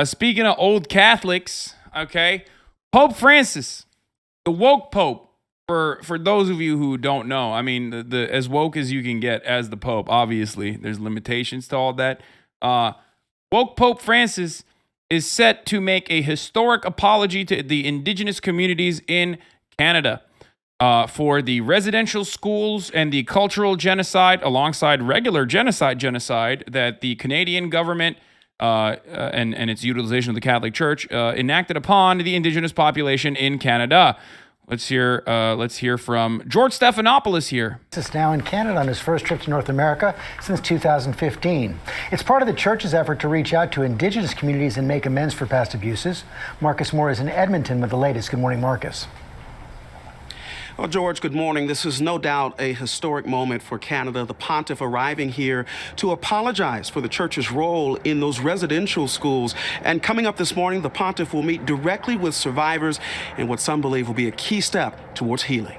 Speaking of old Catholics, okay, Pope Francis, the woke Pope. For those of you who don't know, I mean, the as woke as you can get as the Pope. Obviously, there's limitations to all that. Woke Pope Francis is set to make a historic apology to the Indigenous communities in Canada for the residential schools and the cultural genocide, alongside regular genocide that the Canadian government and its utilization of the Catholic Church enacted upon the Indigenous population in Canada. Let's hear from George Stephanopoulos here. This is now in Canada on his first trip to North America since 2015. It's part of the church's effort to reach out to Indigenous communities and make amends for past abuses. Marcus Moore is in Edmonton with the latest. Good morning, Marcus. Well, George, good morning. This is no doubt a historic moment for Canada. The pontiff arriving here to apologize for the church's role in those residential schools. And coming up this morning, the pontiff will meet directly with survivors in what some believe will be a key step towards healing.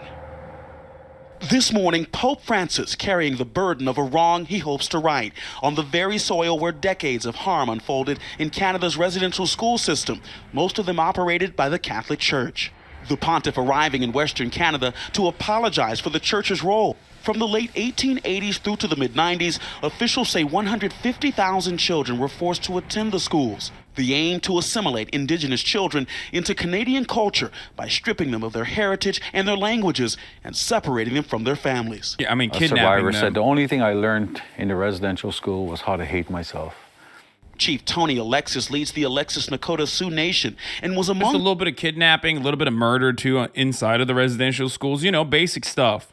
This morning, Pope Francis carrying the burden of a wrong he hopes to right on the very soil where decades of harm unfolded in Canada's residential school system, most of them operated by the Catholic Church. The pontiff arriving in Western Canada to apologize for the church's role. From the late 1880s through to the mid-90s, officials say 150,000 children were forced to attend the schools. The aim to assimilate Indigenous children into Canadian culture by stripping them of their heritage and their languages and separating them from their families. Yeah, I mean, kidnapping them. A survivor said the only thing I learned in the residential school was how to hate myself. Chief Tony Alexis leads the Alexis Nakota Sioux Nation and was among... Just a little bit of kidnapping, a little bit of murder, too, inside of the residential schools. You know, basic stuff.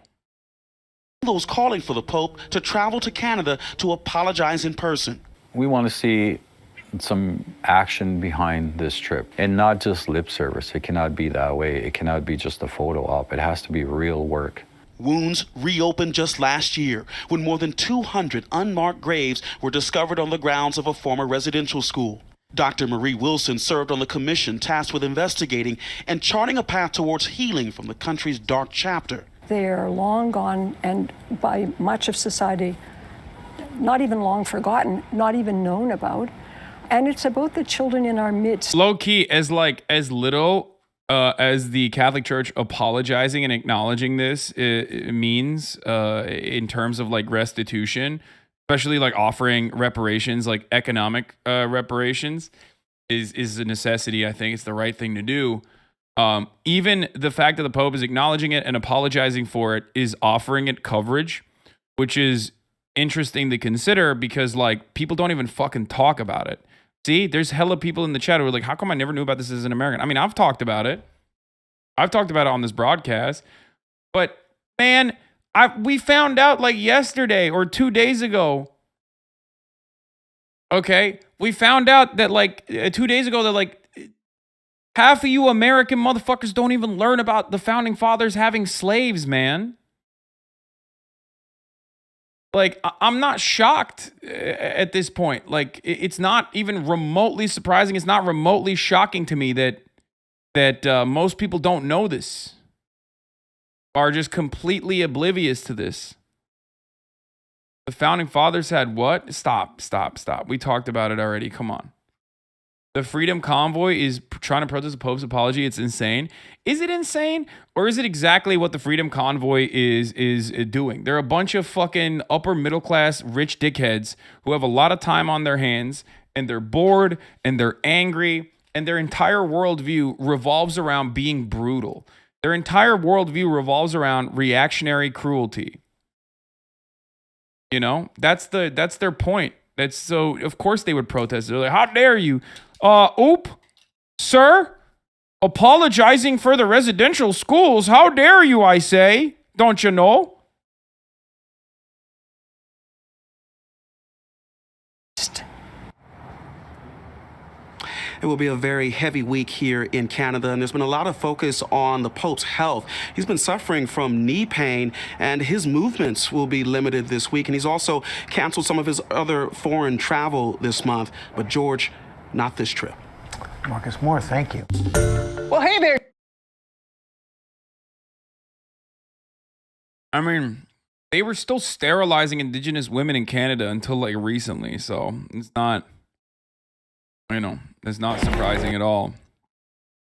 Those calling for the Pope to travel to Canada to apologize in person. We want to see some action behind this trip and not just lip service. It cannot be that way. It cannot be just a photo op. It has to be real work. Wounds reopened just last year when more than 200 unmarked graves were discovered on the grounds of a former residential school. Dr. Marie Wilson served on the commission tasked with investigating and charting a path towards healing from the country's dark chapter. They are long gone and by much of society, not even long forgotten, not even known about. And it's about the children in our midst. Low key, as little as the Catholic Church apologizing and acknowledging this it means in terms of like restitution, especially like offering reparations, like economic reparations, is a necessity. I think it's the right thing to do. Even the fact that the Pope is acknowledging it and apologizing for it is offering it coverage, which is interesting to consider because like people don't even fucking talk about it. See, there's hella people in the chat who are like, how come I never knew about this as an American? I mean, I've talked about it. I've talked about it on this broadcast. But, man, we found out like yesterday or 2 days ago. Okay? We found out that like 2 days ago that like half of you American motherfuckers don't even learn about the founding fathers having slaves, man. Like, I'm not shocked at this point. Like, it's not even remotely surprising. It's not remotely shocking to me that most people don't know this, are just completely oblivious to this. The founding fathers had what? Stop. We talked about it already. Come on. The Freedom Convoy is trying to protest the Pope's apology. It's insane. Is it insane? Or is it exactly what the Freedom Convoy is doing? They're a bunch of fucking upper middle class rich dickheads who have a lot of time on their hands and they're bored and they're angry and their entire worldview revolves around being brutal. Their entire worldview revolves around reactionary cruelty. You know, that's their point. That's so, of course they would protest. They're like, how dare you? Sir, apologizing for the residential schools. How dare you, I say? Don't you know? It will be a very heavy week here in Canada, and there's been a lot of focus on the Pope's health. He's been suffering from knee pain, and his movements will be limited this week, and he's also canceled some of his other foreign travel this month. But George, not this trip. Marcus Moore, thank you. Well, hey there. I mean, they were still sterilizing Indigenous women in Canada until like recently, so it's not I know. That's not surprising at all.